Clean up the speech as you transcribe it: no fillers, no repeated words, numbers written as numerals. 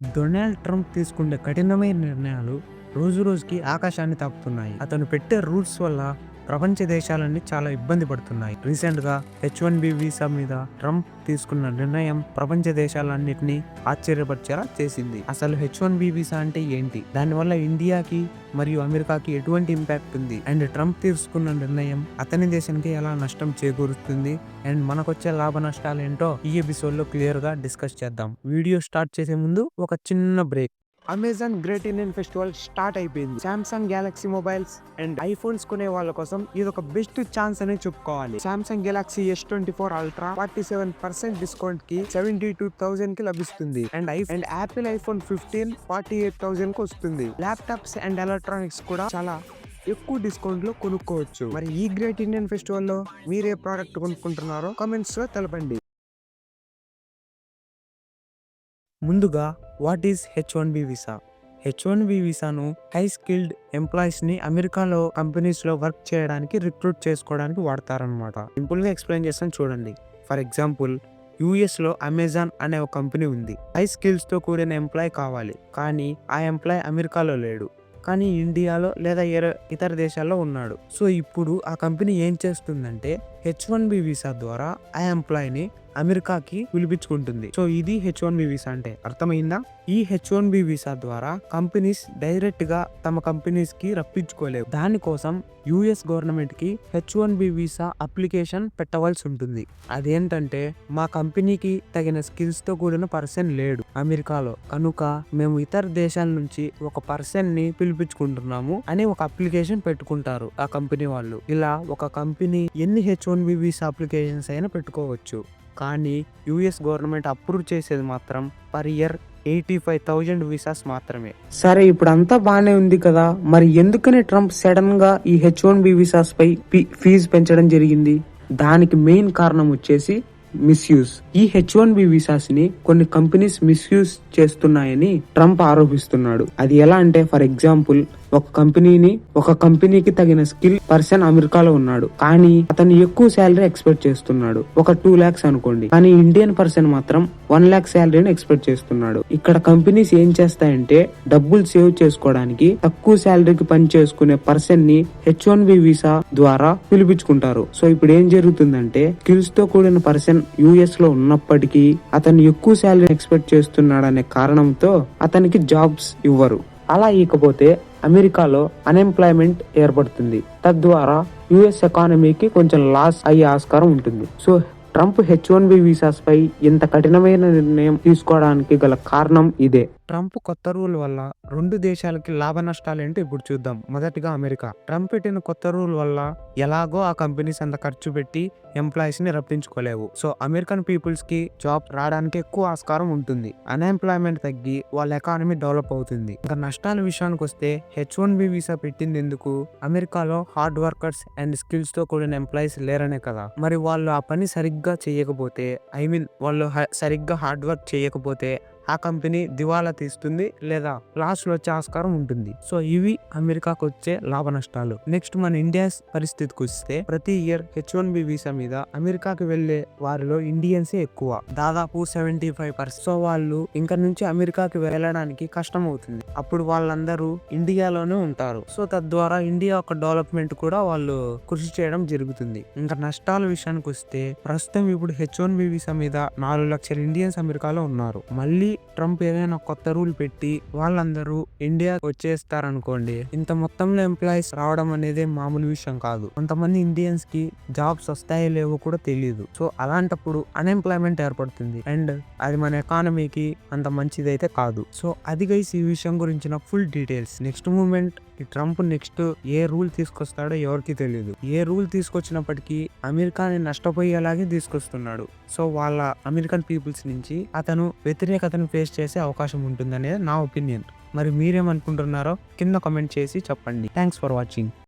Donald Trump తీసుకునే కఠినమైన నిర్ణయాలు రోజురోజుకి ఆకాశాన్ని తాకుతున్నాయి. అతను పెట్టే రూల్స్ వల్ల ప్రపంచ దేశాలన్నీ చాలా ఇబ్బంది పడుతున్నాయి. రీసెంట్గా H1B వీసా మీద ట్రంప్ తీసుకున్న నిర్ణయం ప్రపంచ దేశాలన్నిటినీ ఆశ్చర్యపరిచేలా చేసింది. అసలు H1B వీసా అంటే ఏంటి, దానివల్ల ఇండియాకి మరియు అమెరికాకి ఎటువంటి ఇంపాక్ట్ ఉంది, అండ్ ట్రంప్ తీసుకున్న నిర్ణయం అతని దేశానికి ఎలా నష్టం చేకూరుస్తుంది, అండ్ మనకొచ్చే లాభ నష్టాలు ఏంటో ఈ ఎపిసోడ్ లో క్లియర్ గా డిస్కస్ చేద్దాం. వీడియో స్టార్ట్ చేసే ముందు ఒక చిన్న break. Amazon great Indian festival start అయిపోయింది. Samsung Galaxy mobiles and iPhones కొనే వాళ్ళ కోసం ఇది ఒక బెస్ట్ ఛాన్స్ అని చెప్పుకోవాలి. Samsung Galaxy S24 ultra 47% discount కి 72,000 కి లభిస్తుంది. అండ్ యాపిల్ ఐఫోన్ 15 48,000 కి వస్తుంది. ల్యాప్టాప్స్ అండ్ ఎలక్ట్రానిక్స్ కూడా చాలా ఎక్కువ డిస్కౌంట్ లో కొనుక్కోవచ్చు. మరి ఈ గ్రేట్ ఇండియన్ ఫెస్టివల్ లో మీరే ప్రోడక్ట్ కొనుక్కుంటున్నారో కామెంట్స్ లో తెలపండి. ముందుగా what is H1B visa? H1B వీసాను హై స్కిల్డ్ ఎంప్లాయీస్ని అమెరికాలో కంపెనీస్లో వర్క్ చేయడానికి రిక్రూట్ చేసుకోవడానికి వాడతారనమాట. సింపుల్గా ఎక్స్ప్లెయిన్ చేస్తాను చూడండి. ఫర్ ఎగ్జాంపుల్, యూఎస్లో అమెజాన్ అనే ఒక కంపెనీ ఉంది. హై స్కిల్స్తో కూడిన ఎంప్లాయ్ కావాలి, కానీ ఆ ఎంప్లాయ్ అమెరికాలో లేడు, కానీ ఇండియాలో లేదా ఇతర దేశాల్లో ఉన్నాడు. సో ఇప్పుడు ఆ కంపెనీ ఏం చేస్తుందంటే H1B వీసా ద్వారా ఆ ఎంప్లాయ్ని అమెరికాకి పిలిపించుకుంటుంది. సో ఇది H1B వీసా అంటే, అర్థమైందా? ఈ H1B వీసా ద్వారా కంపెనీస్ డైరెక్ట్ గా తమ కంపెనీస్ కి రప్పించుకోలేవు. దానికోసం యుఎస్ గవర్నమెంట్ కి H1B వీసా అప్లికేషన్ పెట్టవలసి ఉంటుంది. అదేంటంటే, మా కంపెనీకి తగిన స్కిల్స్ తో కూడిన పర్సన్ లేడు అమెరికాలో, కనుక మేము ఇతర దేశాల నుంచి ఒక పర్సన్ ని పిలిపించుకుంటున్నాము అని ఒక అప్లికేషన్ పెట్టుకుంటారు ఆ కంపెనీ వాళ్ళు. ఇలా ఒక కంపెనీ ఎన్ని H1B వీసా అప్లికేషన్స్ అయినా పెట్టుకోవచ్చు, కానీ యుఎస్ గవర్నమెంట్ అప్రూవ్ చేసేది మాత్రం పర్ ఇయర్ 85,000 వీసాస్ మాత్రమే. సరే, ఇప్పుడు అంతా బానే ఉంది కదా, మరి ఎందుకని ట్రంప్ సడన్ గా ఈ H1B వీసాస్ పై ఫీజు పెంచడం జరిగింది? దానికి మెయిన్ కారణం వచ్చేసి మిస్యూజ్. ఈ H1B వీసాస్ ని కొన్ని కంపెనీస్ మిస్యూజ్ చేస్తున్నాయని ట్రంప్ ఆరోపిస్తున్నాడు. అది ఎలా అంటే, ఫర్ ఎగ్జాంపుల్, ఒక కంపెనీకి తగిన స్కిల్ పర్సన్ అమెరికాలో ఉన్నాడు, కానీ అతను ఎక్కువ శాలరీ ఎక్స్పెక్ట్ చేస్తున్నాడు, ఒక 2 lakhs అనుకోండి, కానీ ఇండియన్ పర్సన్ మాత్రం 1 lakh శాలరీని ఎక్స్పెక్ట్ చేస్తున్నాడు. ఇక్కడ కంపెనీస్ ఏం చేస్తాయంటే, డబ్బులు సేవ్ చేసుకోవడానికి తక్కువ శాలరీకి పని చేసుకునే పర్సన్ ని H1B వీసా ద్వారా పిలిపించుకుంటారు. సో ఇప్పుడు ఏం జరుగుతుందంటే, స్కిల్స్ తో కూడిన పర్సన్ యుఎస్ లో ఉన్నప్పటికీ అతను ఎక్కువ శాలరీ ఎక్స్పెక్ట్ చేస్తున్నాడనే కారణంతో అతనికి జాబ్స్ ఇవ్వరు. అలా ఇకపోతే అమెరికాలో అన్ఎంప్లాయ్మెంట్ ఏర్పడుతుంది. తద్వారా యుఎస్ ఎకానమీకి కొంచెం లాస్ అయ్యే ఆస్కారం ఉంటుంది. సో ట్రంప్ H1B వీసాస్ పై ఇంత కఠినమైన నిర్ణయం తీసుకోవడానికి గల కారణం ఇదే. ట్రంప్ కొత్త రూల్ వల్ల రెండు దేశాలకి లాభ నష్టాలు ఏంటో ఇప్పుడు చూద్దాం. మొదటిగా అమెరికా. ట్రంప్ పెట్టిన కొత్త రూల్ వల్ల ఎలాగో ఆ కంపెనీస్ అంత ఖర్చు పెట్టి ఎంప్లాయీస్ ని రప్పించుకోలేవు. సో అమెరికన్ పీపుల్స్ కి జాబ్ రావడానికి ఎక్కువ ఆస్కారం ఉంటుంది. అన్ఎంప్లాయ్మెంట్ తగ్గి వాళ్ళ ఎకానమీ డెవలప్ అవుతుంది. ఇంకా నష్టాల విషయానికి వస్తే, H1B వీసా పెట్టింది ఎందుకు? అమెరికాలో హార్డ్ వర్కర్స్ అండ్ స్కిల్స్ తో కూడిన ఎంప్లాయీస్ లేరనే కదా. మరి వాళ్ళు ఆ పని సరిగ్గా చేయకపోతే, వాళ్ళు సరిగ్గా హార్డ్ వర్క్ చేయకపోతే ఆ కంపెనీ దివాలా తీస్తుంది లేదా లాస్ లో వచ్చే ఆస్కారం ఉంటుంది. సో ఇవి అమెరికాకు వచ్చే లాభ నష్టాలు. నెక్స్ట్ మన ఇండియా పరిస్థితికి వస్తే, ప్రతి ఇయర్ H1B వీసా మీద అమెరికాకి వెళ్లే వారిలో ఇండియన్సే ఎక్కువ, దాదాపు 75%. సో వాళ్ళు ఇంకా నుంచి అమెరికాకి వెళ్ళడానికి కష్టం అవుతుంది. అప్పుడు వాళ్ళందరూ ఇండియాలోనే ఉంటారు. సో తద్వారా ఇండియా యొక్క డెవలప్మెంట్ కూడా వాళ్ళు కృషి చేయడం జరుగుతుంది. ఇంకా నష్టాల విషయానికి వస్తే, ప్రస్తుతం ఇప్పుడు H1B వీసా మీద 4 లక్షల ఇండియన్స్ అమెరికాలో ఉన్నారు. మళ్ళీ ట్రంప్ ఏదైనా కొత్త రూల్ పెట్టి వాళ్ళందరూ ఇండియా వచ్చేస్తారనుకోండి, ఇంత మొత్తంలో ఎంప్లాయీస్ రావడం అనేది మామూలు విషయం కాదు. కొంతమంది ఇండియన్స్ కి జాబ్స్ వస్తాయో లేవో కూడా తెలియదు. సో అలాంటప్పుడు అన్ఎంప్లాయ్మెంట్ ఏర్పడుతుంది, అండ్ అది మన ఎకానమీకి అంత మంచిదైతే కాదు. సో అది గైస్ ఈ విషయం గురించిన ఫుల్ డీటెయిల్స్. నెక్స్ట్ మూమెంట్ ఈ ట్రంప్ నెక్స్ట్ ఏ రూల్ తీసుకొస్తాడో ఎవరికి తెలియదు. ఏ రూల్ తీసుకొచ్చినప్పటికీ అమెరికాని నష్టపోయేలాగే తీసుకొస్తున్నాడు. సో వాళ్ళ అమెరికన్ పీపుల్స్ నుంచి అతను వ్యతిరేకతను ఫేస్ చేసే అవకాశం ఉంటుందనేది నా ఒపీనియన్. మరి మీరేమనుకుంటున్నారో కింద కామెంట్ చేసి చెప్పండి. Thanks for watching.